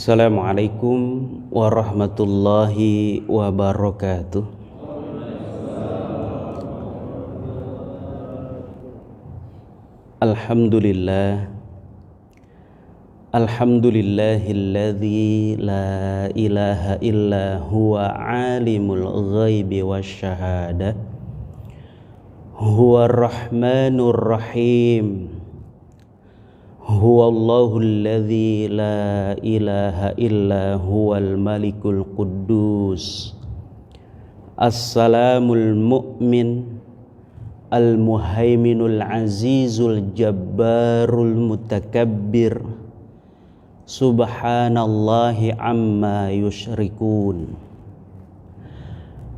Assalamualaikum warahmatullahi wabarakatuh. Alhamdulillah. Alhamdulillahilladzi la ilaha illa huwa alimul ghaibi wasyahadah. Huwa rahmanur rahim. Huwallahul ladzi la ilaha illa huwal malikul quddus. Assalamul mu'min al-muhaiminul azizul jabbarul mutakabbir. Subhanallahi amma yusyrikun.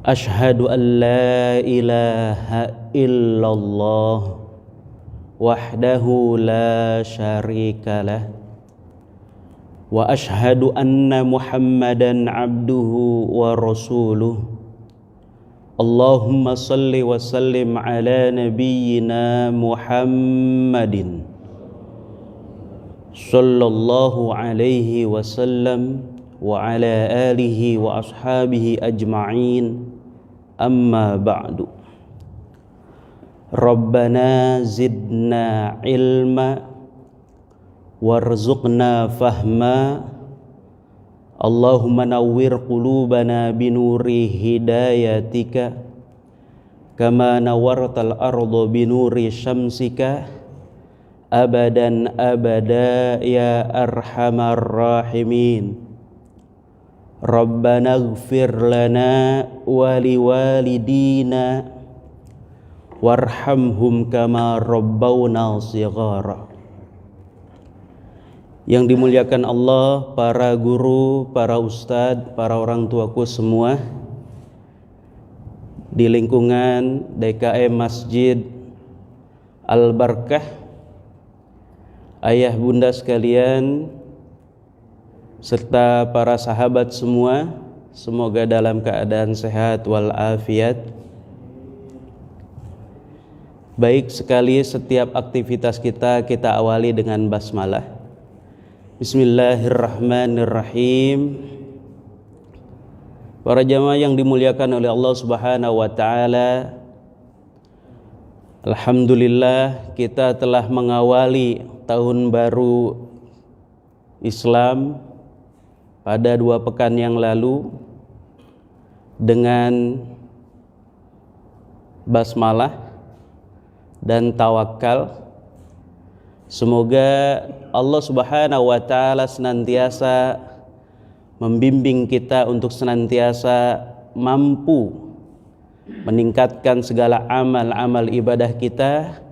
Ashhadu an la ilaha illallah wahdahu la syarikalah wa ashhadu anna Muhammadan abduhu wa rasuluh. Allahumma salli wa sallim ala nabiyyina Muhammadin sallallahu alaihi wasallam wa ala alihi wa ashabihi ajma'in. Amma ba'du. Rabbana zidna ilma warzuqna fahma. Allahumma nawwir qulubana binuri hidayatika kama nawwartal arda binuri syamsika abadan abada ya arhamar rahimin. Rabbana ighfir lana wa liwalidina warhamhum kama rabbawna shighara. Yang dimuliakan Allah, para guru, para ustadz, para orang tuaku semua di lingkungan DKM Masjid Al-Barkah, ayah bunda sekalian, serta para sahabat semua, semoga dalam keadaan sehat walafiat. Baik sekali, setiap aktivitas kita awali dengan basmalah. Bismillahirrahmanirrahim. Para jamaah yang dimuliakan oleh Allah Subhanahu wa taala, alhamdulillah kita telah mengawali tahun baru Islam pada 2 pekan yang lalu dengan basmalah dan tawakal. Semoga Allah Subhanahu wa taala senantiasa membimbing kita untuk senantiasa mampu meningkatkan segala amal-amal ibadah kita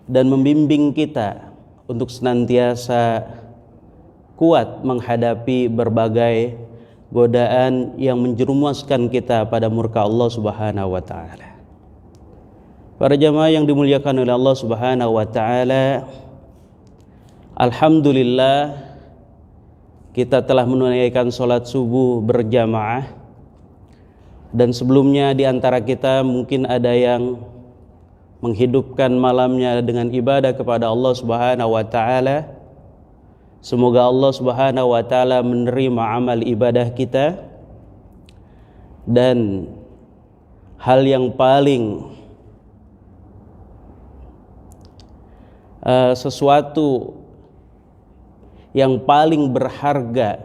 dan membimbing kita untuk senantiasa kuat menghadapi berbagai godaan yang menjerumuskan kita pada murka Allah Subhanahu wa taala. Para jamaah yang dimuliakan oleh Allah Subhanahu wa taala, alhamdulillah kita telah menunaikan salat subuh berjamaah, dan sebelumnya di antara kita mungkin ada yang menghidupkan malamnya dengan ibadah kepada Allah Subhanahu wa taala. Semoga Allah Subhanahu wa taala menerima amal ibadah kita, dan hal yang paling sesuatu yang paling berharga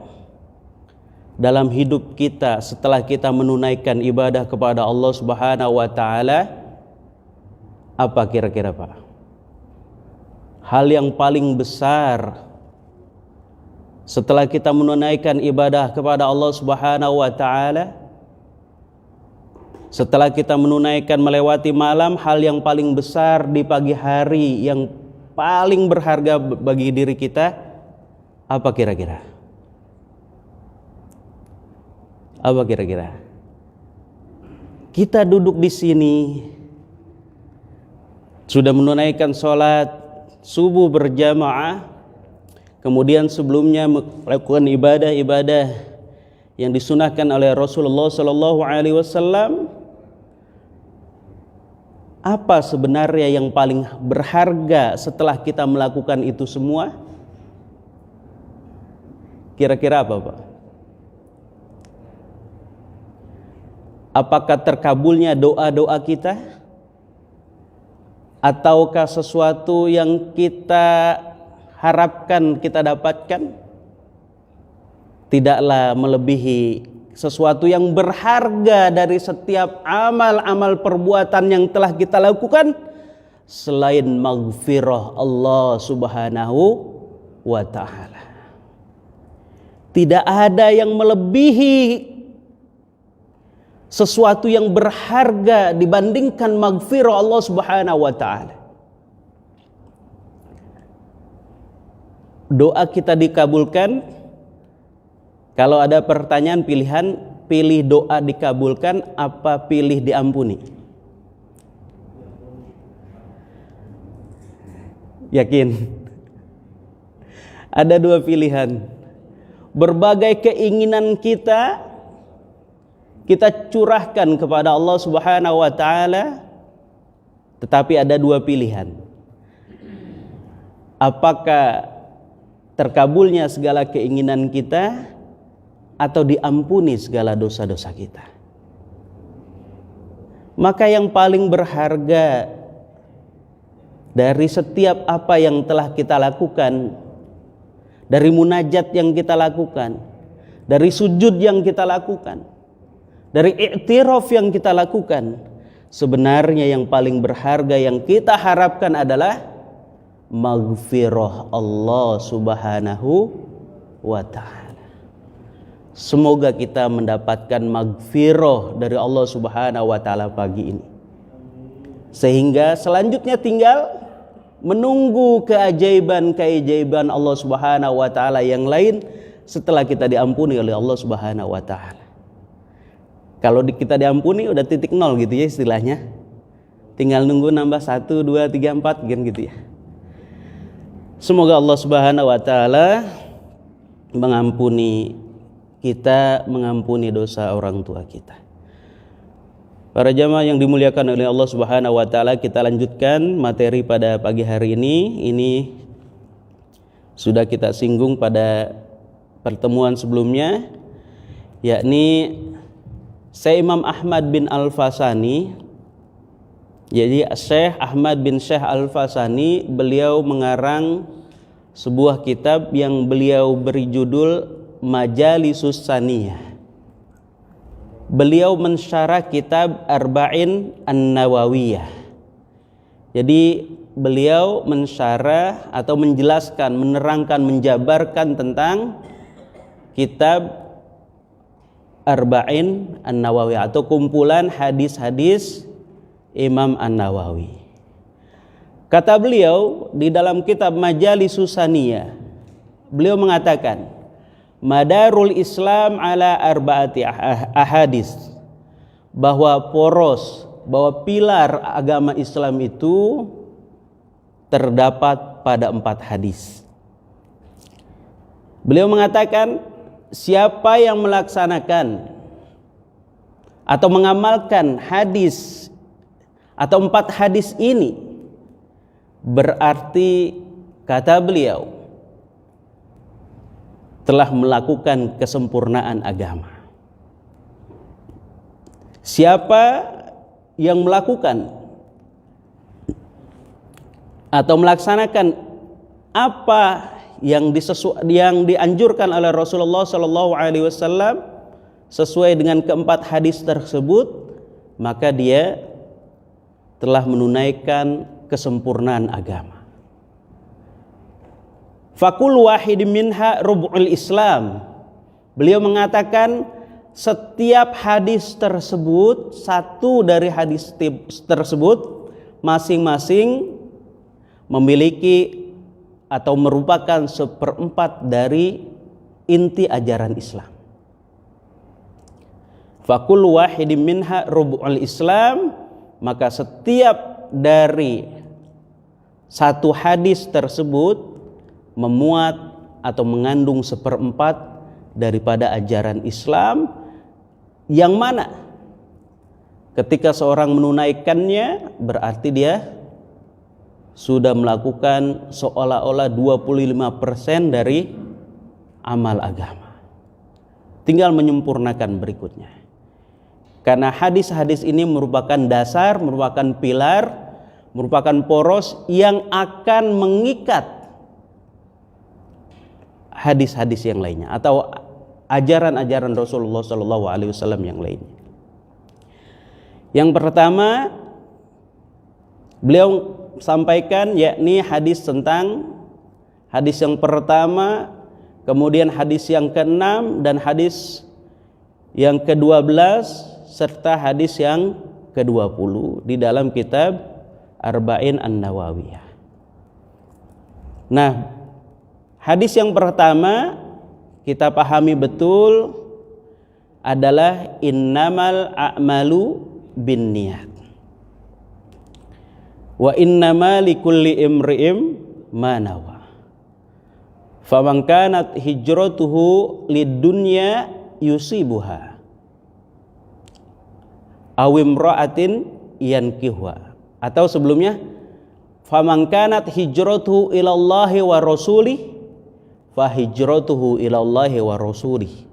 dalam hidup kita setelah kita menunaikan ibadah kepada Allah Subhanahu wa taala, apa kira-kira Pak? Hal yang paling besar setelah kita menunaikan ibadah kepada Allah Subhanahu wa taala, setelah kita menunaikan melewati malam, hal yang paling besar di pagi hari yang paling berharga bagi diri kita, apa kira-kira? Apa kira-kira? Kita duduk di sini sudah menunaikan sholat subuh berjamaah, kemudian sebelumnya melakukan ibadah-ibadah yang disunahkan oleh Rasulullah Sallallahu Alaihi Wasallam. Apa sebenarnya yang paling berharga setelah kita melakukan itu semua? Kira-kira apa, Pak? Apakah terkabulnya doa-doa kita? Ataukah sesuatu yang kita harapkan kita dapatkan? Tidaklah melebihi sesuatu yang berharga dari setiap amal-amal perbuatan yang telah kita lakukan selain maghfirah Allah Subhanahu wa ta'ala. Tidak ada yang melebihi sesuatu yang berharga dibandingkan maghfirah Allah Subhanahu wa ta'ala. Doa kita dikabulkan. Kalau ada pertanyaan pilihan, pilih doa dikabulkan apa pilih diampuni? Yakin? Ada dua pilihan. Berbagai keinginan kita curahkan kepada Allah Subhanahu wa ta'ala, tetapi ada dua pilihan. Apakah terkabulnya segala keinginan kita atau diampuni segala dosa-dosa kita? Maka yang paling berharga dari setiap apa yang telah kita lakukan, dari munajat yang kita lakukan, dari sujud yang kita lakukan, dari i'tiraf yang kita lakukan, sebenarnya yang paling berharga yang kita harapkan adalah maghfirah Allah Subhanahu wa ta'ala. Semoga kita mendapatkan maghfirah dari Allah Subhanahu wa ta'ala pagi ini, sehingga selanjutnya tinggal menunggu keajaiban Allah Subhanahu wa ta'ala yang lain setelah kita diampuni oleh Allah Subhanahu wa ta'ala. Kalau kita diampuni udah titik nol gitu ya istilahnya. Tinggal nunggu nambah 1, 2, 3, 4 gitu ya. Semoga Allah Subhanahu wa ta'ala mengampuni kita, mengampuni dosa orang tua kita. Para jamaah yang dimuliakan oleh Allah Subhanahu wa ta'ala, kita lanjutkan materi pada pagi hari ini. Ini sudah kita singgung pada pertemuan sebelumnya, yakni Syekh Imam Ahmad bin Al-Fasani. Jadi Syekh Ahmad bin Syekh Al-Fasani, beliau mengarang sebuah kitab yang beliau beri judul Majalisus Saniyah. Beliau mensyarah kitab Arba'in An-Nawawiyah. Jadi beliau mensyarah atau menjelaskan, menerangkan, menjabarkan tentang kitab Arba'in An-Nawawiyah atau kumpulan hadis-hadis Imam An-Nawawi. Kata beliau di dalam kitab Majalisus Saniyah, beliau mengatakan, Madarul Islam ala arba'ati ahadis, bahwa pilar agama Islam itu terdapat pada 4 hadis. Beliau mengatakan, siapa yang melaksanakan atau mengamalkan hadis atau 4 hadis ini, berarti kata beliau telah melakukan kesempurnaan agama. Siapa yang melakukan atau melaksanakan apa yang dianjurkan oleh Rasulullah SAW sesuai dengan keempat hadis tersebut, maka dia telah menunaikan kesempurnaan agama. Fakul wahid minha rub'ul Islam. Beliau mengatakan setiap hadis tersebut, satu dari hadis tersebut masing-masing memiliki atau merupakan 1/4 dari inti ajaran Islam. Fakul wahid minha rub'ul Islam, maka setiap dari satu hadis tersebut memuat atau mengandung 1/4 daripada ajaran Islam, yang mana ketika seorang menunaikannya berarti dia sudah melakukan seolah-olah 25% dari amal agama. Tinggal menyempurnakan berikutnya. Karena hadis-hadis ini merupakan dasar, merupakan pilar, merupakan poros yang akan mengikat hadis-hadis yang lainnya atau ajaran-ajaran Rasulullah SAW yang lainnya. Yang pertama beliau sampaikan yakni hadis yang pertama, kemudian hadis yang ke-6 dan hadis yang ke-12 serta hadis yang ke-20 di dalam kitab Arba'in An-Nawawiyah. Nah, hadis yang pertama kita pahami betul adalah innamal a'malu binniyat wa innama likulli imri'im ma nawa. Faman kanat hijratuhu lid-dunya yusibuha aw imra'atin yankihuha, atau sebelumnya faman kanat hijratuhu ilallahi wa rasulih fa hijratuhu ilallahi wa rasulih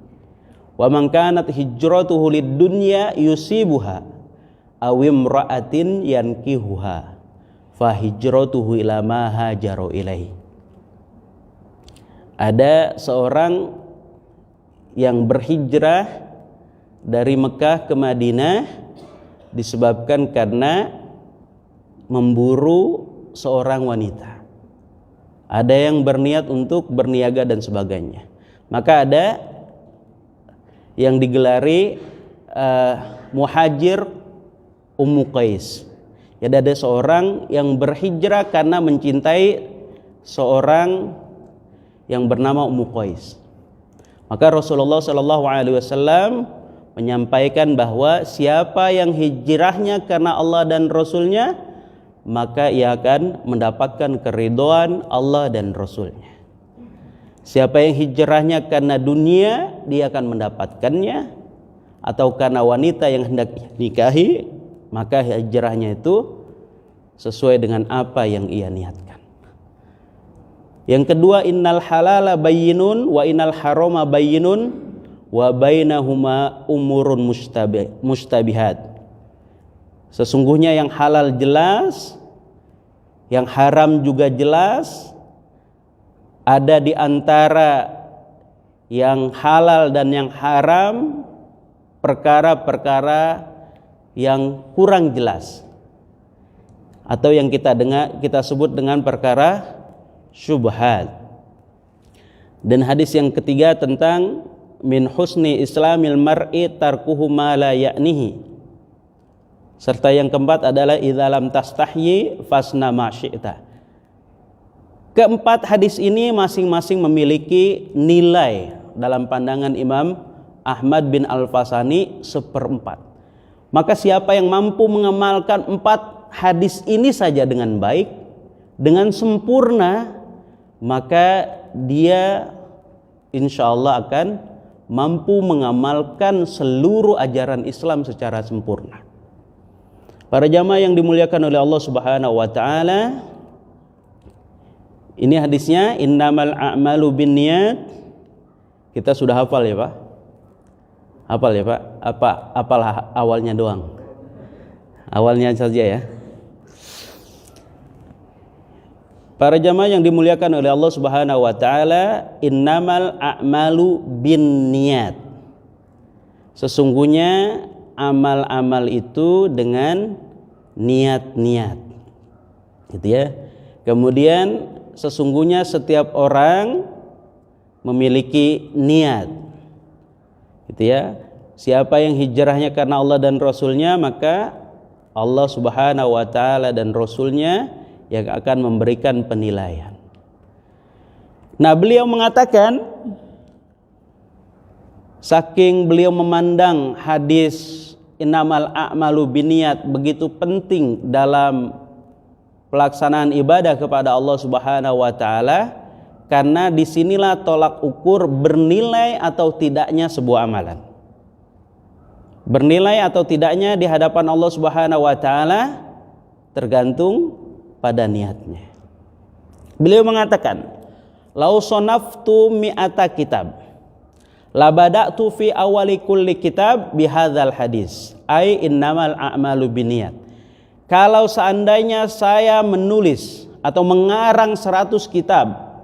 wa man kanat hijratuhu lid-dunya yusibuha aw imra'atin yankihuha fa hijratuhu ila ma hajaru ilaihi. Ada seorang yang berhijrah dari Mekah ke Madinah disebabkan karena memburu seorang wanita. Ada yang berniat untuk berniaga dan sebagainya. Maka ada yang digelari muhajir Ummu Qais. Jadi ada seorang yang berhijrah karena mencintai seorang yang bernama Ummu Qais. Maka Rasulullah SAW menyampaikan bahwa siapa yang hijrahnya karena Allah dan Rasulnya, maka ia akan mendapatkan keridhaan Allah dan Rasulnya. Siapa yang hijrahnya karena dunia, dia akan mendapatkannya, atau karena wanita yang hendak nikahi, maka hijrahnya itu sesuai dengan apa yang ia niatkan. Yang kedua, innal halala bayyinun wa innal harama bayyinun wa bainahuma umurun mustabihat. Sesungguhnya yang halal jelas, yang haram juga jelas. Ada di antara yang halal dan yang haram perkara-perkara yang kurang jelas, atau yang kita sebut dengan perkara syubhat. Dan hadis yang ketiga tentang min husni islamil mar'i tarkuhu ma la ya'nihi. Serta yang keempat adalah idza lam tastahyi fasna ma syi'ta. Keempat hadis ini masing-masing memiliki nilai dalam pandangan Imam Ahmad bin Al-Fasani 1/4. Maka siapa yang mampu mengamalkan 4 hadis ini saja dengan baik, dengan sempurna, maka dia insya Allah akan mampu mengamalkan seluruh ajaran Islam secara sempurna. Para jamaah yang dimuliakan oleh Allah Subhanahu wa taala, ini hadisnya innamal a'malu binniyat. Kita sudah hafal ya Pak? Hafal ya Pak? Apal awalnya doang? Awalnya saja ya. Para jamaah yang dimuliakan oleh Allah Subhanahu wa taala, innamal a'malu binniyat. Sesungguhnya amal-amal itu dengan niat-niat. Gitu ya. Kemudian sesungguhnya setiap orang memiliki niat. Gitu ya. Siapa yang hijrahnya karena Allah dan Rasulnya, maka Allah Subhanahu wa taala dan Rasulnya yang akan memberikan penilaian. Nah, beliau mengatakan, saking beliau memandang hadis innamal a'malu binniyat begitu penting dalam pelaksanaan ibadah kepada Allah Subhanahu wa taala, karena disinilah tolak ukur bernilai atau tidaknya sebuah amalan. Bernilai atau tidaknya di hadapan Allah Subhanahu wa taala tergantung pada niatnya. Beliau mengatakan, lau sonaftu mi'ata kitab la bada'tu fi awali kulli kitab bihadzal hadis ai innamal a'malu binniyat. Kalau seandainya saya menulis atau mengarang 100 kitab,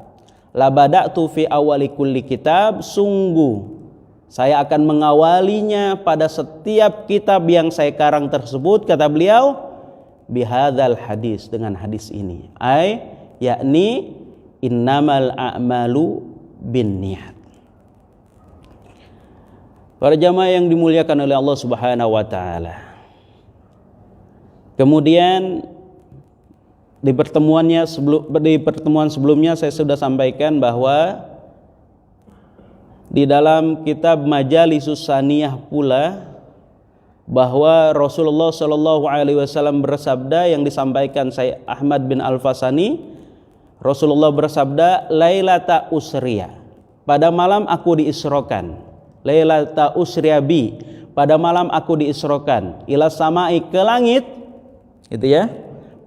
la bada'tu fi awali kulli kitab, sungguh saya akan mengawalinya pada setiap kitab yang saya karang tersebut, kata beliau, bihadzal hadis, dengan hadis ini, ai yakni innamal a'malu binniyat. Para jamaah yang dimuliakan oleh Allah Subhanahu wa taala. Kemudian di pertemuan sebelumnya saya sudah sampaikan bahwa di dalam kitab Majalisus Saniyah pula bahwa Rasulullah Shallallahu alaihi wasallam bersabda, yang disampaikan Syekh Ahmad bin Al-Fasani, Rasulullah bersabda, lailata usriya, pada malam aku diisrokan. Lailata usriya bi, pada malam aku diisrokan, ila samai, ke langit, gitu ya.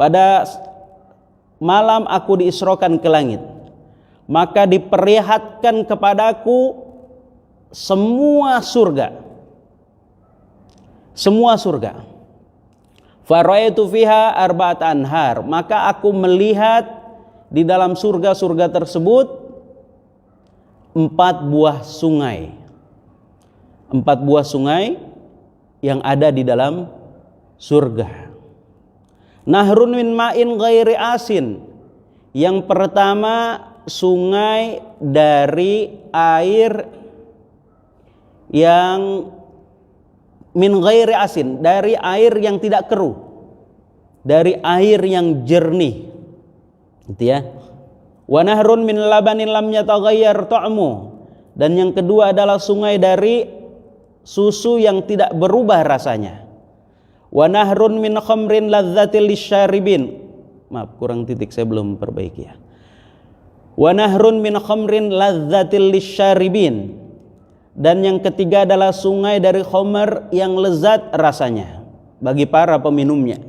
Pada malam aku diisrokan ke langit, maka diperlihatkan kepadaku semua surga. Semua surga. Faraitu fiha arba'at anhar, maka aku melihat di dalam surga-surga tersebut 4 buah sungai. 4 buah sungai yang ada di dalam surga. Nahrun min ma'in ghairi asin. Yang pertama, sungai dari air yang min ghairi asin, dari air yang tidak keruh, dari air yang jernih, gitu ya. Wa nahrun min labanin lam yataghayyar ta'mu, dan yang kedua adalah sungai dari susu yang tidak berubah rasanya. Wa nahrun min khamrin ladzatil lisyaribin, maaf kurang titik saya belum perbaiki ya. Wa nahrun min khamrin ladzatil lisyaribin, dan yang ketiga adalah sungai dari khamr yang lezat rasanya bagi para peminumnya.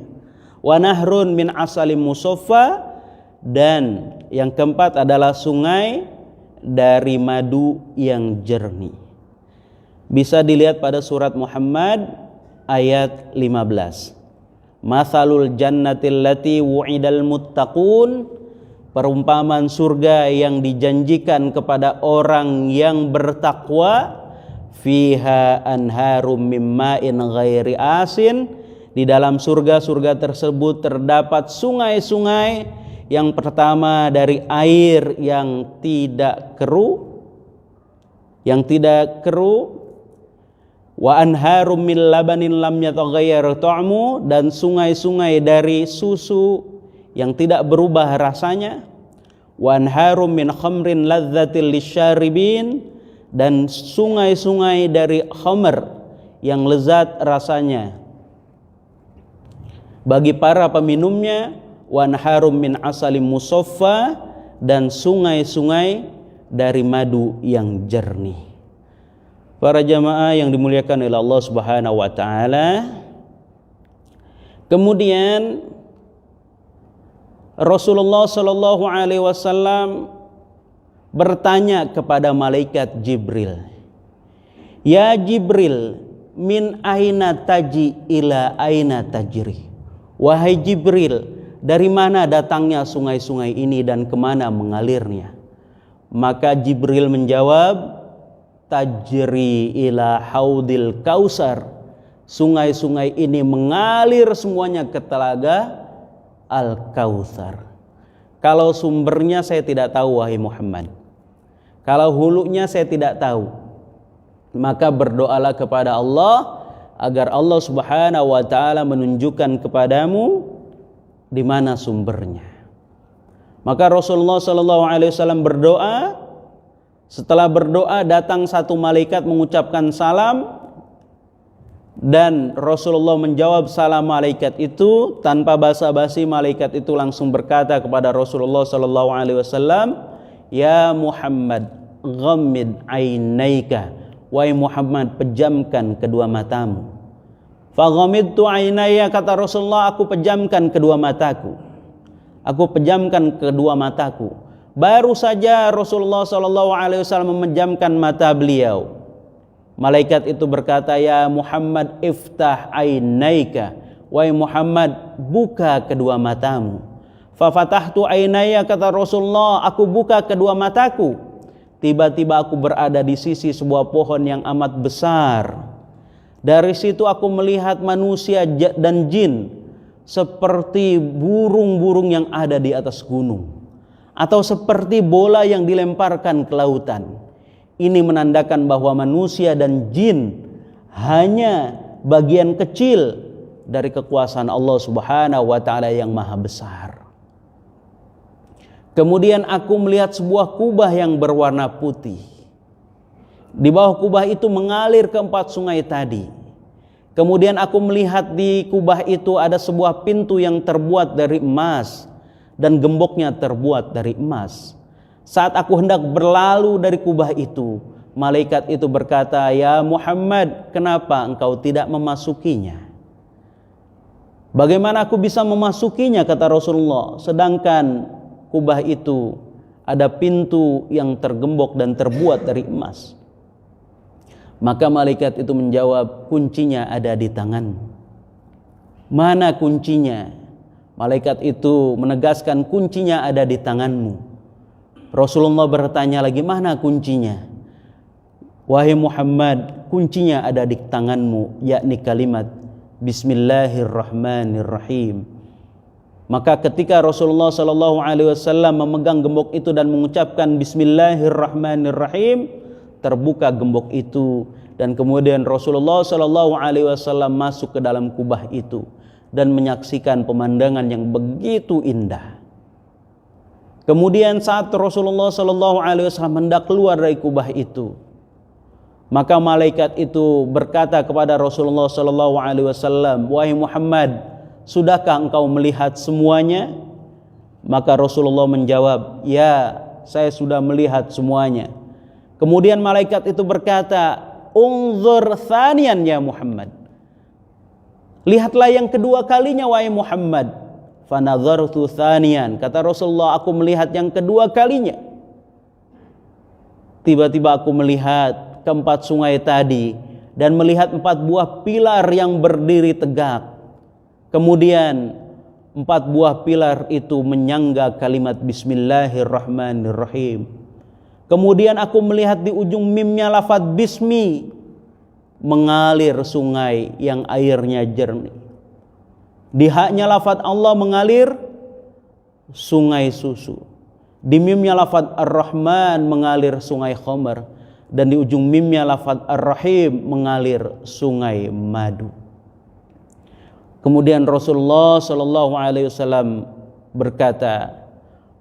Wa nahrun min asalim musaffa, dan yang keempat adalah sungai dari madu yang jernih. Bisa dilihat pada surat Muhammad ayat 15. Mathalul jannatil lati wu'idal muttaqun, perumpamaan surga yang dijanjikan kepada orang yang bertakwa, fiha anharum mimma'in ghairi asin, di dalam surga-surga tersebut terdapat sungai-sungai, yang pertama dari air yang tidak keruh, wa anharum min labanin lam yataghayyar ta'mu, dan sungai-sungai dari susu yang tidak berubah rasanya, wa anharum min khamrin ladzatil lisyaribin, dan sungai-sungai dari khamr yang lezat rasanya bagi para peminumnya, wa anharum min asalim musaffa, dan sungai-sungai dari madu yang jernih. Para jamaah yang dimuliakan oleh Allah Subhanahu wa taala. Kemudian Rasulullah sallallahu alaihi wasallam bertanya kepada malaikat Jibril, "Ya Jibril, min aina taji ila aina tajri?" Wahai Jibril, dari mana datangnya sungai-sungai ini dan kemana mengalirnya? Maka Jibril menjawab, tajri ila haudil kausar, sungai-sungai ini mengalir semuanya ke telaga Al-Kautsar. Kalau sumbernya saya tidak tahu wahai Muhammad, kalau hulunya saya tidak tahu, maka berdoalah kepada Allah agar Allah Subhanahu wa taala menunjukkan kepadamu di mana sumbernya. Maka Rasulullah sallallahu alaihi wasallam berdoa. Setelah berdoa datang satu malaikat mengucapkan salam, dan Rasulullah menjawab salam malaikat itu tanpa basa-basi. Malaikat itu langsung berkata kepada Rasulullah sallallahu alaihi wasallam, "Ya Muhammad, ghammid ainaika." Wahai Muhammad, pejamkan kedua matamu. Fa ghamidtu ainaya, kata Rasulullah, aku pejamkan kedua mataku. Aku pejamkan kedua mataku. Baru saja Rasulullah SAW memejamkan mata beliau, malaikat itu berkata, "Ya Muhammad, iftah ainaika." Wahai Muhammad, buka kedua matamu. Fafatahtu ainaya, kata Rasulullah, aku buka kedua mataku. Tiba-tiba aku berada di sisi sebuah pohon yang amat besar. Dari situ aku melihat manusia dan jin seperti burung-burung yang ada di atas gunung, atau seperti bola yang dilemparkan ke lautan. Ini menandakan bahwa manusia dan jin hanya bagian kecil dari kekuasaan Allah Subhanahu wa taala yang maha besar. Kemudian aku melihat sebuah kubah yang berwarna putih. Di bawah kubah itu mengalir ke 4 sungai tadi. Kemudian aku melihat di kubah itu ada sebuah pintu yang terbuat dari emas dan gemboknya terbuat dari emas. Saat aku hendak berlalu dari kubah itu, malaikat itu berkata, "Ya Muhammad, kenapa engkau tidak memasukinya?" "Bagaimana aku bisa memasukinya?" kata Rasulullah, "sedangkan kubah itu ada pintu yang tergembok dan terbuat dari emas." Maka malaikat itu menjawab, "Kuncinya ada di tanganmu." "Mana kuncinya?" Malaikat itu menegaskan, "Kuncinya ada di tanganmu." Rasulullah bertanya lagi, "Mana kuncinya?" "Wahai Muhammad, kuncinya ada di tanganmu, yakni kalimat Bismillahirrahmanirrahim." Maka ketika Rasulullah SAW memegang gembok itu dan mengucapkan Bismillahirrahmanirrahim, terbuka gembok itu, dan kemudian Rasulullah SAW masuk ke dalam kubah itu dan menyaksikan pemandangan yang begitu indah. Kemudian saat Rasulullah SAW hendak keluar dari kubah itu, maka malaikat itu berkata kepada Rasulullah SAW, "Wahai Muhammad, sudahkah engkau melihat semuanya?" Maka Rasulullah menjawab, "Ya, saya sudah melihat semuanya." Kemudian malaikat itu berkata, "Unzur thaniyan ya Muhammad." "Lihatlah yang kedua kalinya wahai Muhammad." "Fanadhartu thaniyan." Kata Rasulullah, aku melihat yang kedua kalinya. Tiba-tiba aku melihat ke 4 sungai tadi dan melihat 4 buah pilar yang berdiri tegak. Kemudian 4 buah pilar itu menyangga kalimat Bismillahirrahmanirrahim. Kemudian aku melihat di ujung mimnya lafaz bismi mengalir sungai yang airnya jernih. Di haknya lafaz Allah mengalir sungai susu. Di mimnya lafaz Ar-Rahman mengalir sungai khamar, dan di ujung mimnya lafaz Ar-Rahim mengalir sungai madu. Kemudian Rasulullah SAW berkata,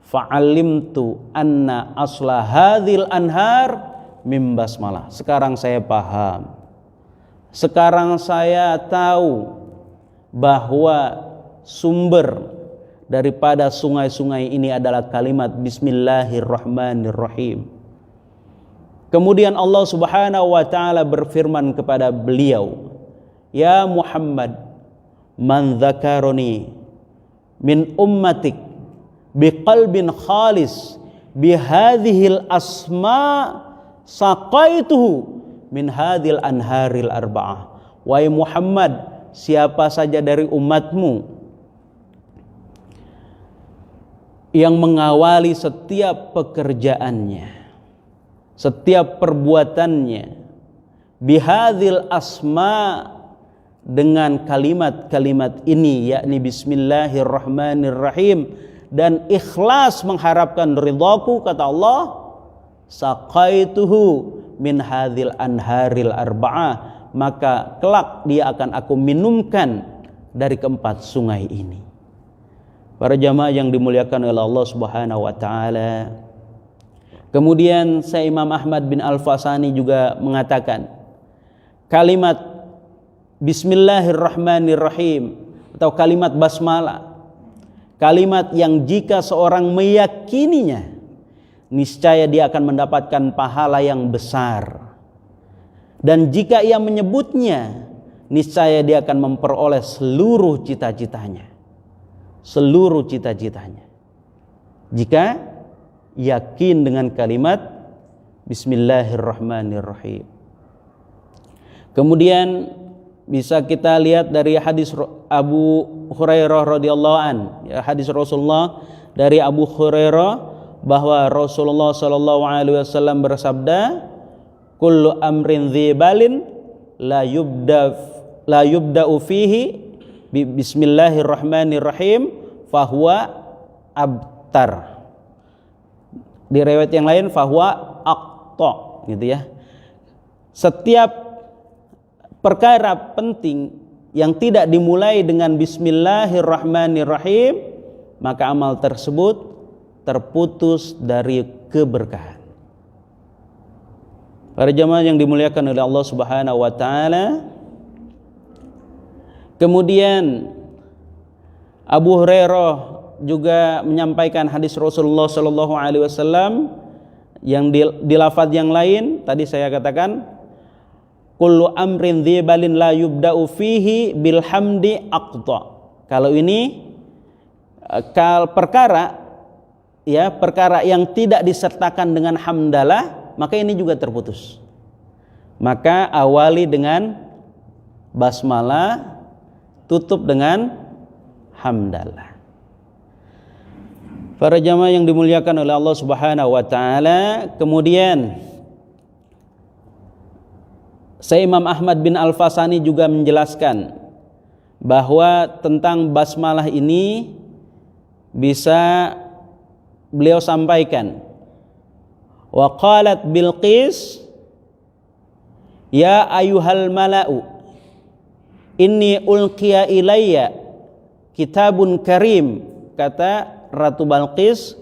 "Fa'alimtu anna asla hadhil anhar mim basmalah." Sekarang saya paham. Sekarang saya tahu bahwa sumber daripada sungai-sungai ini adalah kalimat Bismillahirrahmanirrahim. Kemudian Allah Subhanahu wa taala berfirman kepada beliau, "Ya Muhammad, man dzakaroni min ummatik biqalbin khalis bihadhil asma saqaituhu min hadhil anharil arba'ah." Wahai Muhammad, siapa saja dari umatmu yang mengawali setiap pekerjaannya, setiap perbuatannya bihadhil asma, dengan kalimat-kalimat ini, yakni Bismillahirrahmanirrahim, dan ikhlas mengharapkan ridhaku, kata Allah, saqaituhu min hadhil anharil arba'ah, maka kelak dia akan aku minumkan dari ke-4 sungai ini. Para jamaah yang dimuliakan oleh Allah Subhanahu wa taala. Kemudian Syekh Imam Ahmad bin Al-Fasani juga mengatakan, kalimat Bismillahirrahmanirrahim atau kalimat basmalah, kalimat yang jika seorang meyakininya, niscaya dia akan mendapatkan pahala yang besar. Dan jika ia menyebutnya, niscaya dia akan memperoleh seluruh cita-citanya. Seluruh cita-citanya. Jika yakin dengan kalimat Bismillahirrahmanirrahim. Kemudian bisa kita lihat dari hadis Abu Hurairah radhiyallahu an, ya, hadis Rasulullah dari Abu Hurairah bahwa Rasulullah sallallahu alaihi wasallam bersabda, kullu amrin dzibalin la yubda'u fihi bismillahirrahmanirrahim fahuwa abtar. Di riwayat yang lain fahuwa aqta, gitu ya. Setiap perkara penting yang tidak dimulai dengan bismillahirrahmanirrahim, maka amal tersebut terputus dari keberkahan. Para jamaah yang dimuliakan oleh Allah Subhanahu wa taala, kemudian Abu Hurairah juga menyampaikan hadis Rasulullah sallallahu alaihi wasallam yang di lafaz yang lain tadi saya katakan, kullu amrin dzibalin la yubda'u fihi bilhamdi aqta. Kalau ini perkara yang tidak disertakan dengan hamdalah, maka ini juga terputus. Maka awali dengan basmalah, tutup dengan hamdalah. Para jamaah yang dimuliakan oleh Allah Subhanahu wa taala, kemudian Imam Ahmad bin Al-Fasani juga menjelaskan bahwa tentang basmalah ini bisa beliau sampaikan, wa qalat Bilqis ya ayyuhal mala'u inni ulqiya ilayya kitabun karim, kata Ratu Balqis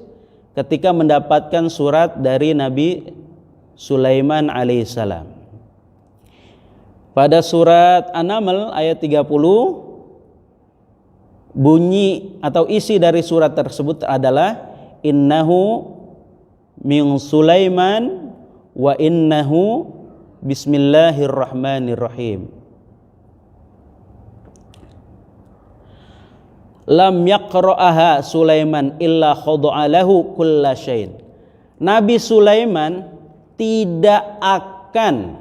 ketika mendapatkan surat dari Nabi Sulaiman alaihissalam. Pada surat An-Naml ayat 30, bunyi atau isi dari surat tersebut adalah innahu min Sulaiman wa innahu bismillahirrahmanirrahim. Lam yaqra'aha Sulaiman illa khada'a lahu kulla syai'in. Nabi Sulaiman tidak akan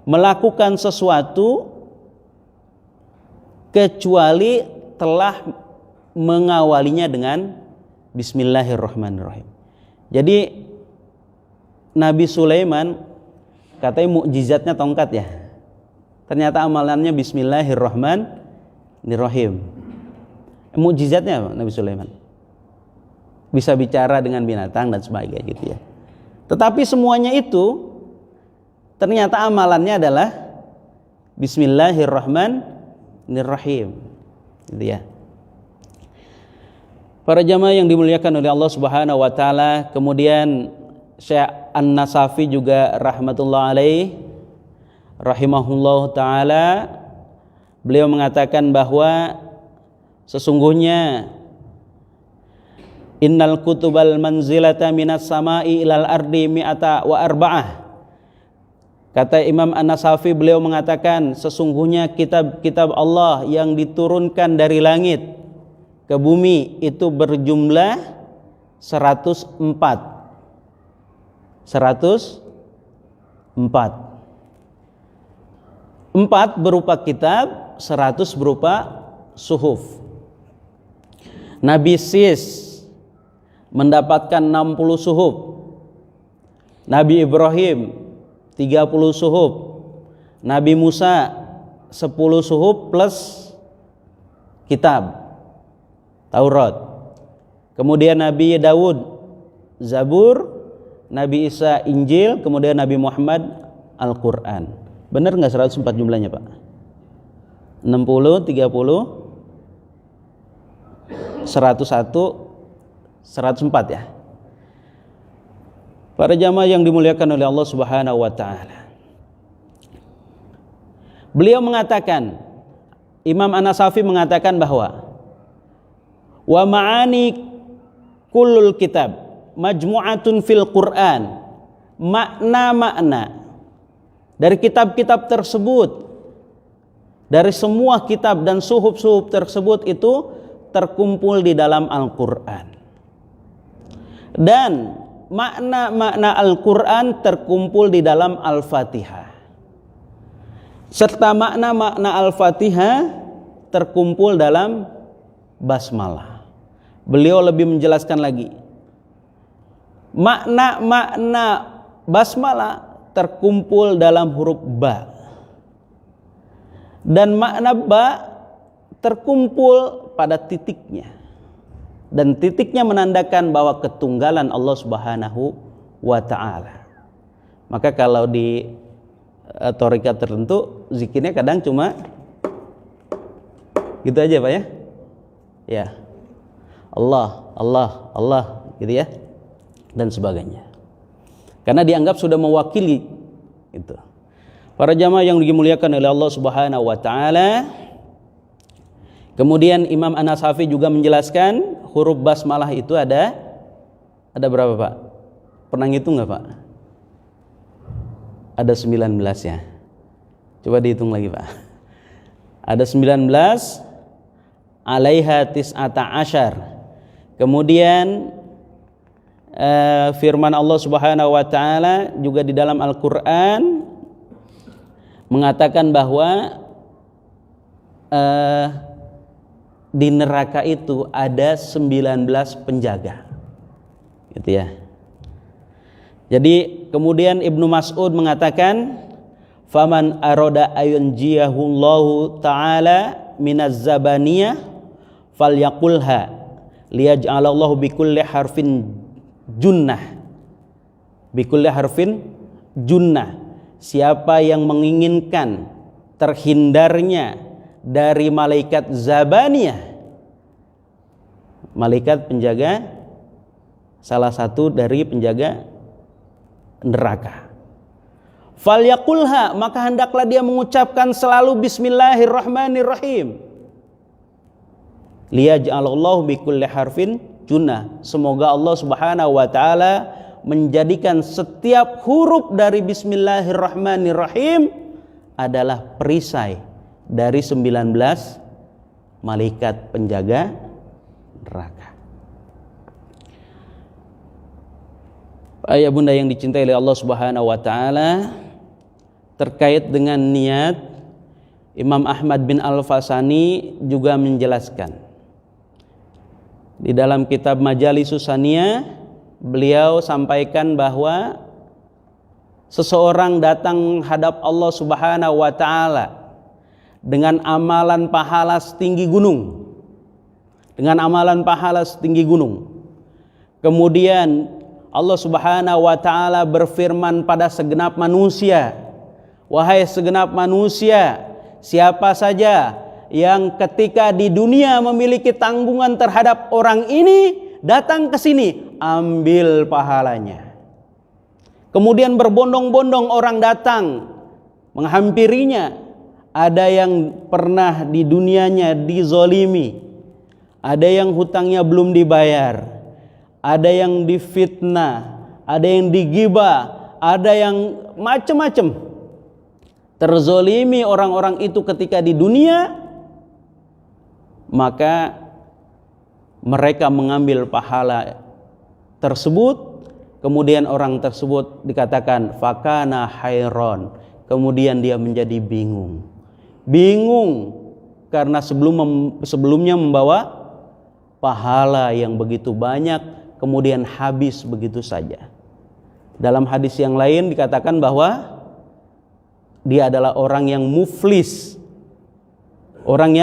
melakukan sesuatu kecuali telah mengawalinya dengan bismillahirrahmanirrahim. Jadi Nabi Sulaiman katanya mukjizatnya tongkat ya. Ternyata amalannya bismillahirrahmanirrahim. Mukjizatnya Nabi Sulaiman bisa bicara dengan binatang dan sebagainya gitu ya. Tetapi semuanya itu ternyata amalannya adalah bismillahirrahmanirrahim gitu ya. Para jamaah yang dimuliakan oleh Allah Subhanahu wa taala, kemudian Syekh An-Nasafi juga rahmatullah alaih rahimahullah taala, beliau mengatakan bahwa sesungguhnya innal kutubal manzilata minas sama'i ilal ardi mi'ata wa arba'ah. Kata Imam An-Nasafi, beliau mengatakan sesungguhnya kitab-kitab Allah yang diturunkan dari langit ke bumi itu berjumlah 104. 4 berupa kitab, 100 berupa suhuf. Nabi Sis mendapatkan 60 suhuf. Nabi Ibrahim 30 suhuf. Nabi Musa 10 suhuf plus kitab Taurat. Kemudian Nabi Daud Zabur, Nabi Isa Injil, kemudian Nabi Muhammad Al-Quran. Benar nggak 104 jumlahnya Pak? 60, 30, 101, 104 ya. Para jamaah yang dimuliakan oleh Allah Subhanahu wa taala. Beliau mengatakan, Imam An-Nasafi mengatakan bahwa wa ma'ani kullul kitab majmu'atun fil Qur'an. Makna-makna dari kitab-kitab tersebut, dari semua kitab dan suhuf-suhuf tersebut itu terkumpul di dalam Al-Quran. Dan makna-makna Al-Quran terkumpul di dalam Al-Fatihah, serta makna-makna Al-Fatihah terkumpul dalam basmalah. Beliau lebih menjelaskan lagi, makna-makna basmalah terkumpul dalam huruf ba, dan makna ba terkumpul pada titiknya, dan titiknya menandakan bahwa ketunggalan Allah Subhanahu wa ta'ala. Maka kalau di thariqah tertentu zikirnya kadang cuma gitu aja Pak ya. Ya. Allah, Allah, Allah gitu ya. Dan sebagainya. Karena dianggap sudah mewakili itu. Para jamaah yang dimuliakan oleh Allah Subhanahu wa taala. Kemudian Imam An-Nasafi juga menjelaskan huruf basmalah itu ada berapa Pak? Pernah ngitung enggak Pak? Ada 19 ya. Coba dihitung lagi Pak. Ada 19, alaiha tis'ata asyar. Kemudian firman Allah Subhanahu wa taala juga di dalam Al-Qur'an mengatakan bahwa di neraka itu ada 19 penjaga. Gitu ya. Jadi kemudian Ibnu Mas'ud mengatakan, faman arada ayunjiyahullahu ta'ala minaz zabaniyah falyaqulha liyaj'alallahu bikulli harfin junnah. Bikulli harfin junnah. Siapa yang menginginkan terhindarnya dari malaikat zabaniyah, malaikat penjaga, salah satu dari penjaga neraka, falyaqulha, maka hendaklah dia mengucapkan selalu bismillahirrahmanirrahim, liyaj'alallahu bikulli harfin junnah. Semoga Allah Subhanahu wa taala menjadikan setiap huruf dari bismillahirrahmanirrahim adalah perisai dari 19 malaikat penjaga neraka. Ayah bunda yang dicintai oleh Allah Subhanahu wa taala, terkait dengan niat, Imam Ahmad bin Al-Fasani juga menjelaskan di dalam kitab Majalisus Saniyah, beliau sampaikan bahwa seseorang datang hadap Allah Subhanahu wa taala dengan amalan pahala setinggi gunung. Dengan amalan pahala setinggi gunung. Kemudian Allah Subhanahu wa taala berfirman pada segenap manusia, wahai segenap manusia, siapa saja yang ketika di dunia memiliki tanggungan terhadap orang ini, datang ke sini, ambil pahalanya. Kemudian berbondong-bondong orang datang menghampirinya. Ada yang pernah di dunianya dizolimi, ada yang hutangnya belum dibayar, ada yang difitnah, ada yang digibah, ada yang macam-macam. Terzolimi orang-orang itu ketika di dunia, maka mereka mengambil pahala tersebut. Kemudian orang tersebut dikatakan fakana hayron, kemudian dia menjadi bingung karena sebelumnya membawa pahala yang begitu banyak, kemudian habis begitu saja. Dalam hadis yang lain dikatakan bahwa dia adalah orang yang muflis, orang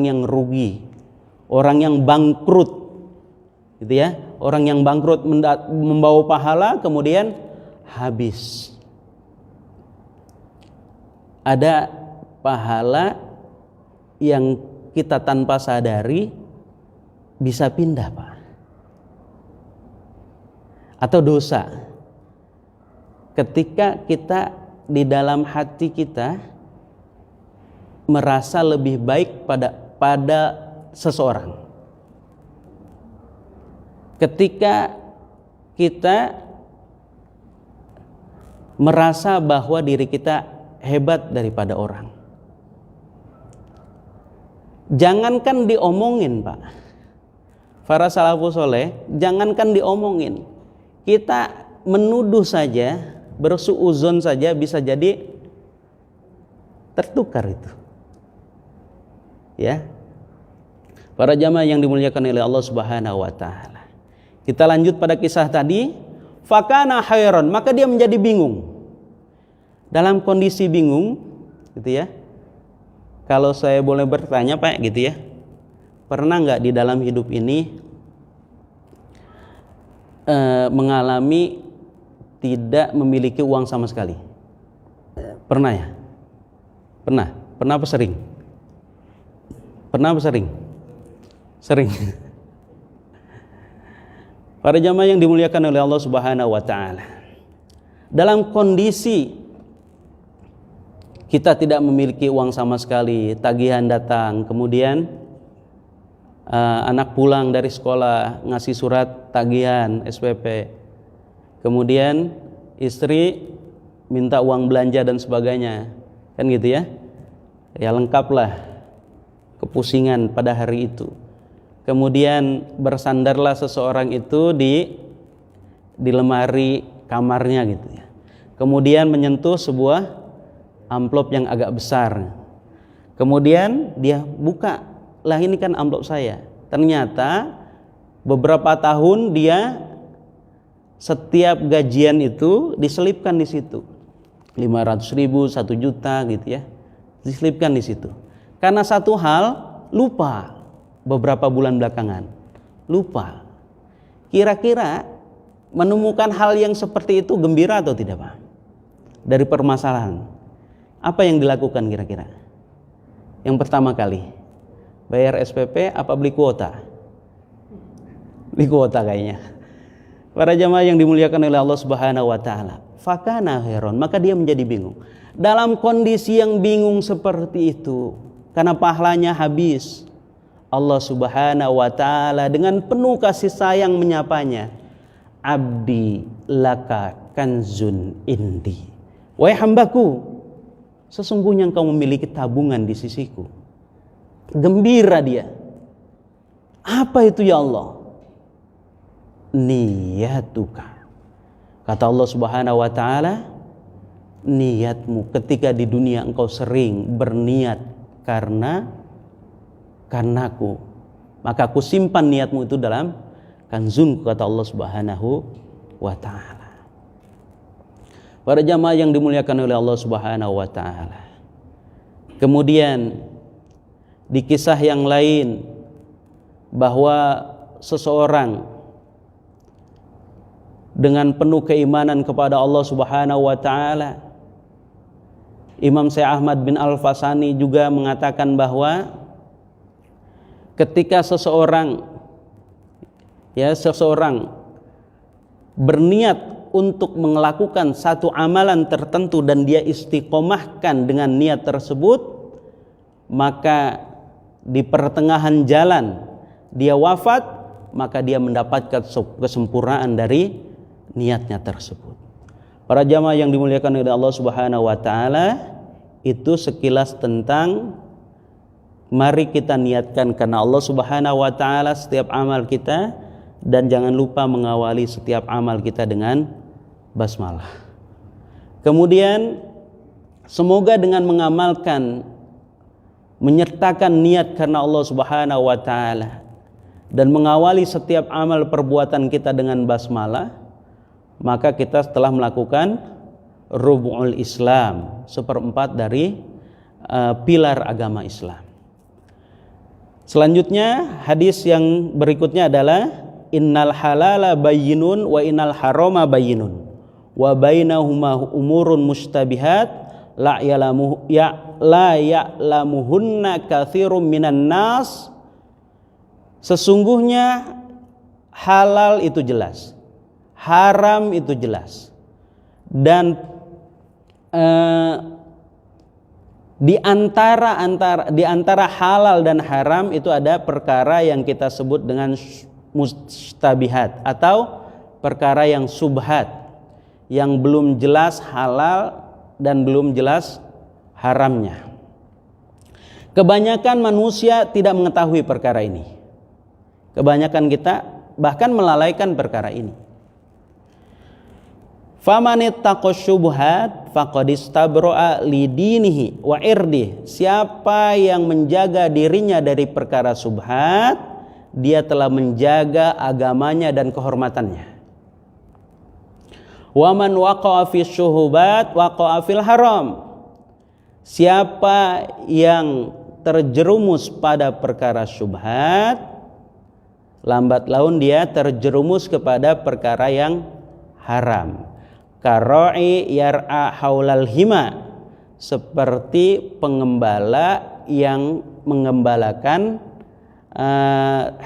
yang rugi, orang yang bangkrut, gitu ya. Orang yang bangkrut membawa pahala kemudian habis. Ada pahala yang kita tanpa sadari bisa pindah, Pak. Atau dosa. Ketika kita di dalam hati kita merasa lebih baik pada seseorang. Ketika kita merasa bahwa diri kita hebat daripada orang. Jangankan diomongin, Pak. para salafus soleh, jangankan diomongin, kita menuduh saja, bersuuzon saja bisa jadi tertukar itu. Ya. Para jamaah yang dimuliakan oleh Allah Subhanahu wa taala. Kita lanjut pada kisah tadi, fakana hayron, maka dia menjadi bingung. Dalam kondisi bingung, gitu ya. Kalau saya boleh bertanya, Pak, gitu ya. Pernah nggak di dalam hidup ini mengalami tidak memiliki uang sama sekali? Pernah ya? Pernah? Pernah apa sering? Pernah apa sering? Sering. Para jamaah yang dimuliakan oleh Allah Subhanahu wa taala. Dalam kondisi kita tidak memiliki uang sama sekali, tagihan datang, kemudian anak pulang dari sekolah ngasih surat tagihan SPP, kemudian istri minta uang belanja dan sebagainya, kan gitu ya. Ya lengkaplah kepusingan pada hari itu. Kemudian bersandarlah seseorang itu di lemari kamarnya gitu ya. Kemudian menyentuh sebuah amplop yang agak besar. Kemudian dia buka, lah ini kan amplop saya. Ternyata beberapa tahun dia setiap gajian itu diselipkan di situ. 500.000, 1 juta gitu ya. Diselipkan di situ. Karena satu hal, lupa beberapa bulan belakangan. Lupa. Kira-kira menemukan hal yang seperti itu gembira atau tidak, Pak? Dari permasalahan. Apa yang dilakukan kira-kira? Yang pertama kali, bayar SPP apa beli kuota? Beli kuota kayaknya. Para jamaah yang dimuliakan oleh Allah Subhanahu wa taala. Fakana heron, maka dia menjadi bingung. Dalam kondisi yang bingung seperti itu, karena pahalanya habis, Allah Subhanahu wa taala dengan penuh kasih sayang menyapanya. Abdi laka kanzun indi. Wahai hambaku, sesungguhnya engkau memiliki tabungan di sisiku. Gembira dia. Apa itu ya Allah? Niyatuka. Kata Allah Subhanahu wa taala, niatmu ketika di dunia engkau sering berniat karenaku, maka aku simpan niatmu itu dalam kanzun, kata Allah Subhanahu wa taala. Para jamaah yang dimuliakan oleh Allah Subhanahu wa taala. Kemudian di kisah yang lain bahwa seseorang dengan penuh keimanan kepada Allah Subhanahu wa taala, Imam Syekh Ahmad bin Al-Fasani juga mengatakan bahwa ketika seseorang berniat untuk melakukan satu amalan tertentu dan dia istiqomahkan dengan niat tersebut, maka di pertengahan jalan dia wafat, maka dia mendapatkan kesempurnaan dari niatnya tersebut. Para jamaah yang dimuliakan oleh Allah Subhanahu wa taala, itu sekilas tentang mari kita niatkan karena Allah Subhanahu wa taala setiap amal kita, dan jangan lupa mengawali setiap amal kita dengan basmalah. Kemudian semoga dengan mengamalkan, menyertakan niat karena Allah Subhanahu wa taala dan mengawali setiap amal perbuatan kita dengan basmalah, maka kita telah melakukan rubu'ul Islam, 1/4 dari pilar agama Islam. Selanjutnya hadis yang berikutnya adalah innal halala bayyinun wa innal harama bayyinun wa bainahuma umurun mustabihat la ya'lamuhunna katsirum minan nas. Sesungguhnya halal itu jelas, haram itu jelas, dan di antara halal dan haram itu ada perkara yang kita sebut dengan mustabihat atau perkara yang subhat, yang belum jelas halal dan belum jelas haramnya. Kebanyakan manusia tidak mengetahui perkara ini. Kebanyakan kita bahkan melalaikan perkara ini. Famanittaqash syubhat faqad istabro'a lidinihi wa irdi. Siapa yang menjaga dirinya dari perkara subhat, dia telah menjaga agamanya dan kehormatannya. Wa man waqa'a fi syuhubat waqa'a fil haram. Siapa yang terjerumus pada perkara syubhat, lambat laun dia terjerumus kepada perkara yang haram. Karoi yar'a haulal hima, seperti pengembala yang mengembalakan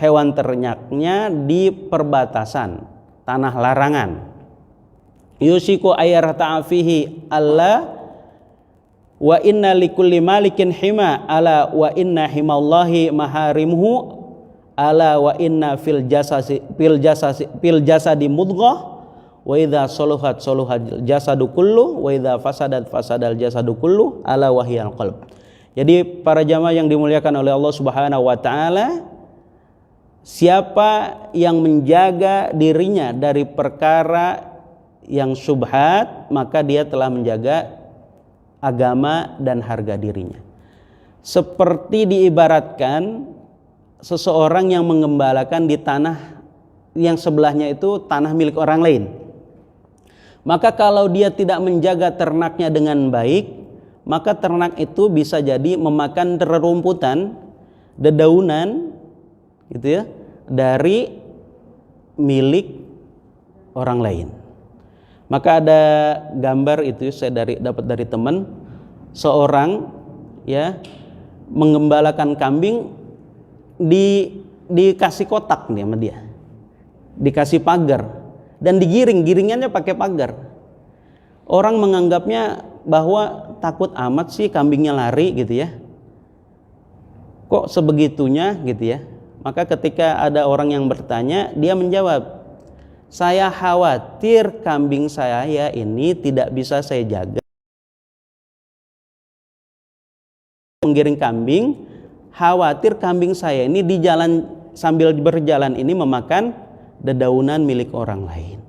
hewan ternaknya di perbatasan tanah larangan. Yusiku ayar ta'afihi Allah wa inna likulli malikin hima ala wa inna himallahi maharimuhu ala wa inna fil jasadi mudghah wa idza saluhat saluhal jasadu kullu wa idza fasadat fasadal jasadu kullu ala wahyal qalb. Jadi para jamaah yang dimuliakan oleh Allah Subhanahu wa taala, siapa yang menjaga dirinya dari perkara yang syubhat, maka dia telah menjaga agama dan harga dirinya. Seperti diibaratkan seseorang yang mengembalakan di tanah yang sebelahnya itu tanah milik orang lain. Maka kalau dia tidak menjaga ternaknya dengan baik, maka ternak itu bisa jadi memakan rerumputan, dedaunan gitu ya, dari milik orang lain. Maka ada gambar itu saya dapat dari teman, seorang ya mengembalakan kambing, dikasih kotak nih sama dia, dikasih pagar dan giringannya pakai pagar. Orang menganggapnya bahwa takut amat sih kambingnya lari gitu ya, kok sebegitunya gitu ya. Maka ketika ada orang yang bertanya, dia menjawab, saya khawatir kambing saya ini tidak bisa saya jaga. Menggiring kambing, khawatir kambing saya ini di jalan, sambil berjalan ini memakan dedaunan milik orang lain.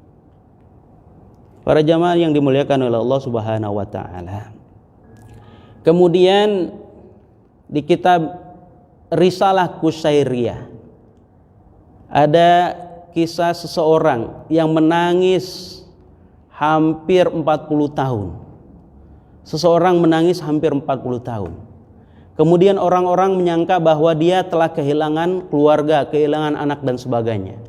Para jamaah yang dimuliakan oleh Allah Subhanahu wa taala. Kemudian di kitab Risalah Qusairiyah ada kisah seseorang yang menangis hampir 40 tahun. Seseorang menangis hampir 40 tahun. Kemudian orang-orang menyangka bahwa dia telah kehilangan keluarga, kehilangan anak dan sebagainya.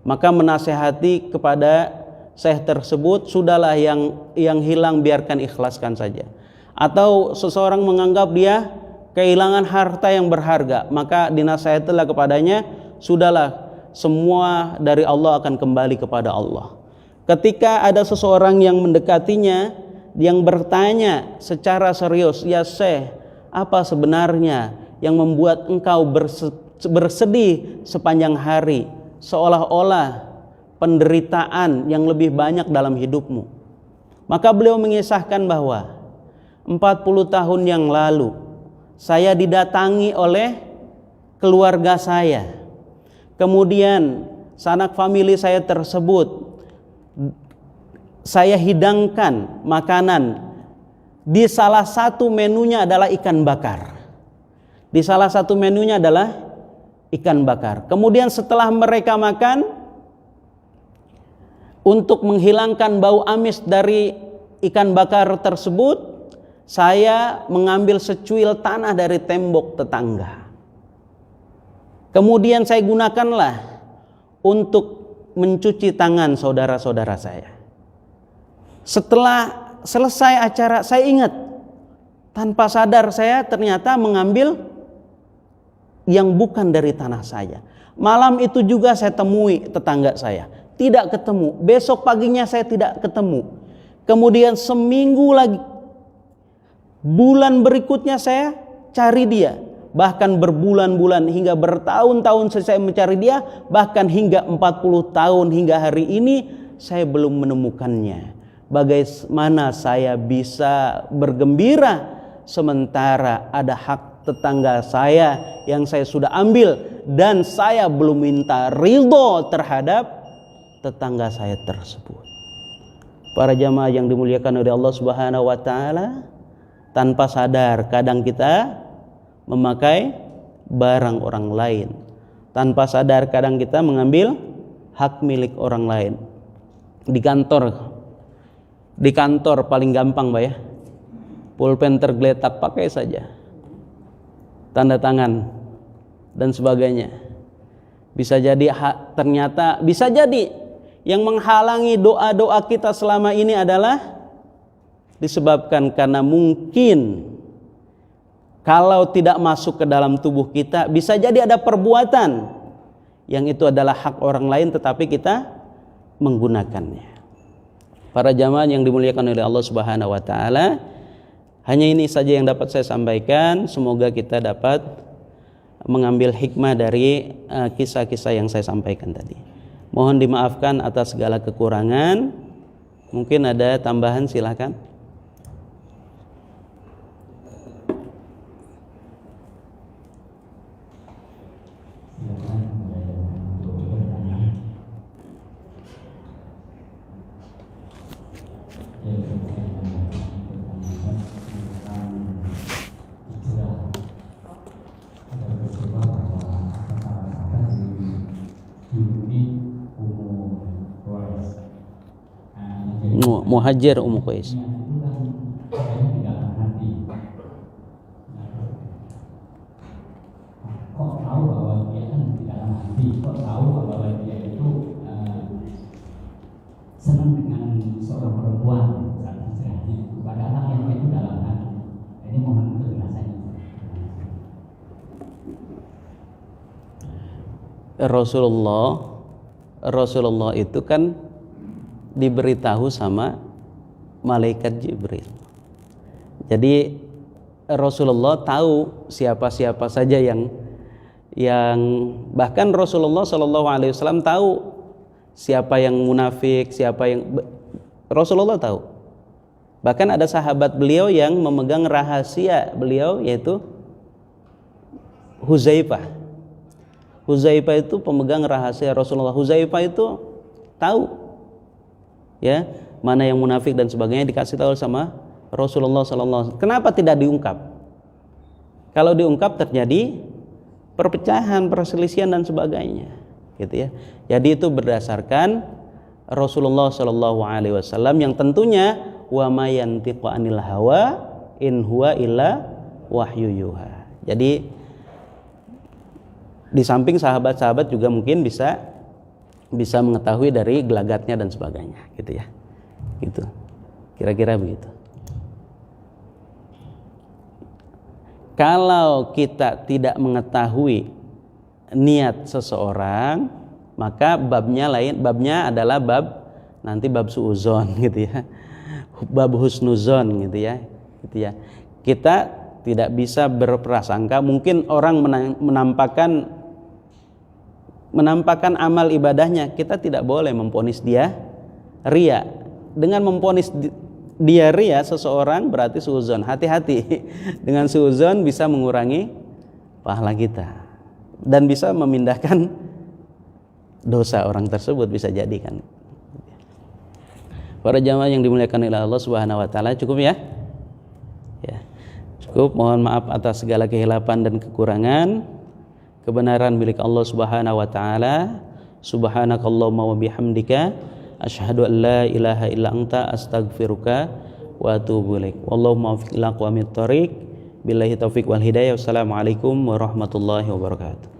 Maka menasehati kepada syekh tersebut, sudahlah yang hilang biarkan ikhlaskan saja. Atau seseorang menganggap dia kehilangan harta yang berharga, maka dinasihatilah kepadanya, sudahlah, semua dari Allah akan kembali kepada Allah. Ketika ada seseorang yang mendekatinya, yang bertanya secara serius, ya Syekh, apa sebenarnya yang membuat engkau bersedih sepanjang hari, seolah-olah penderitaan yang lebih banyak dalam hidupmu? Maka beliau mengisahkan bahwa 40 tahun yang lalu saya didatangi oleh keluarga saya. Kemudian sanak famili saya tersebut, saya hidangkan makanan. Di salah satu menunya adalah ikan bakar. Di salah satu menunya adalah ikan bakar. Kemudian setelah mereka makan, untuk menghilangkan bau amis dari ikan bakar tersebut, saya mengambil secuil tanah dari tembok tetangga. Kemudian saya gunakanlah untuk mencuci tangan saudara-saudara saya. Setelah selesai acara, saya ingat, tanpa sadar saya ternyata mengambil yang bukan dari tanah saya. Malam itu juga saya temui tetangga saya, tidak ketemu. Besok paginya saya tidak ketemu. Kemudian seminggu lagi, bulan berikutnya saya cari dia. Bahkan berbulan-bulan hingga bertahun-tahun saya mencari dia. Bahkan hingga 40 tahun hingga hari ini saya belum menemukannya. Bagaimana saya bisa bergembira sementara ada hak tetangga saya yang saya sudah ambil dan saya belum minta ridho terhadap tetangga saya tersebut. Para jamaah yang dimuliakan oleh Allah Subhanahu wa taala, tanpa sadar kadang kita memakai barang orang lain. Tanpa sadar kadang kita mengambil hak milik orang lain. Di kantor paling gampang, Pak ya. Pulpen tergeletak, pakai saja. Tanda tangan dan sebagainya. Bisa jadi ternyata bisa jadi yang menghalangi doa-doa kita selama ini adalah disebabkan karena mungkin kalau tidak masuk ke dalam tubuh kita, bisa jadi ada perbuatan yang itu adalah hak orang lain tetapi kita menggunakannya. Para jamaah yang dimuliakan oleh Allah Subhanahu wa taala, hanya ini saja yang dapat saya sampaikan. Semoga kita dapat mengambil hikmah dari kisah-kisah yang saya sampaikan tadi. Mohon dimaafkan atas segala kekurangan. Mungkin ada tambahan, silakan. Muhajir Ummu Qais. Senang dengan seorang perempuan saat hijrahnya, padahal yang itu dalam hati. Ini mohon penjelasannya. Rasulullah itu kan diberitahu sama malaikat Jibril. Jadi Rasulullah tahu siapa-siapa saja yang bahkan Rasulullah Shallallahu Alaihi Wasallam tahu siapa yang munafik, siapa yang Rasulullah tahu. Bahkan ada sahabat beliau yang memegang rahasia beliau, yaitu Huzaifah. Huzaifah itu pemegang rahasia Rasulullah. Huzaifah itu tahu ya mana yang munafik dan sebagainya, dikasih tahu sama Rasulullah SAW. Kenapa tidak diungkap? Kalau diungkap terjadi perpecahan, perselisihan dan sebagainya, gitu ya. Jadi itu berdasarkan Rasulullah SAW yang tentunya wa ma yantiqu anil hawa in huwa illa wahyu yuha. Jadi di samping sahabat-sahabat juga mungkin bisa mengetahui dari gelagatnya dan sebagainya, gitu ya. Gitu. Kira-kira begitu. Kalau kita tidak mengetahui niat seseorang, maka babnya adalah nanti bab suuzon, gitu ya. Bab husnuzon, gitu ya. Gitu ya. Kita tidak bisa berprasangka, mungkin orang menampakkan amal ibadahnya, kita tidak boleh memvonis dia ria. Dengan memvonis dia ria seseorang berarti suuzon. Hati-hati, dengan suuzon bisa mengurangi pahala kita dan bisa memindahkan dosa orang tersebut, bisa jadi kan. Para jamaah yang dimuliakan oleh Allah Subhanahu wa taala, cukup ya? Ya. Cukup, mohon maaf atas segala kehilapan dan kekurangan. Kebenaran milik Allah Subhanahu wa taala. Subhanakallahumma wa bihamdika asyhadu an la ilaha illa anta astaghfiruka wa atubu ilaik. Wallahumma waffiq ila aqwamit thoriq. Billahi taufiq wal hidayah. Wassalamualaikum warahmatullahi wabarakatuh.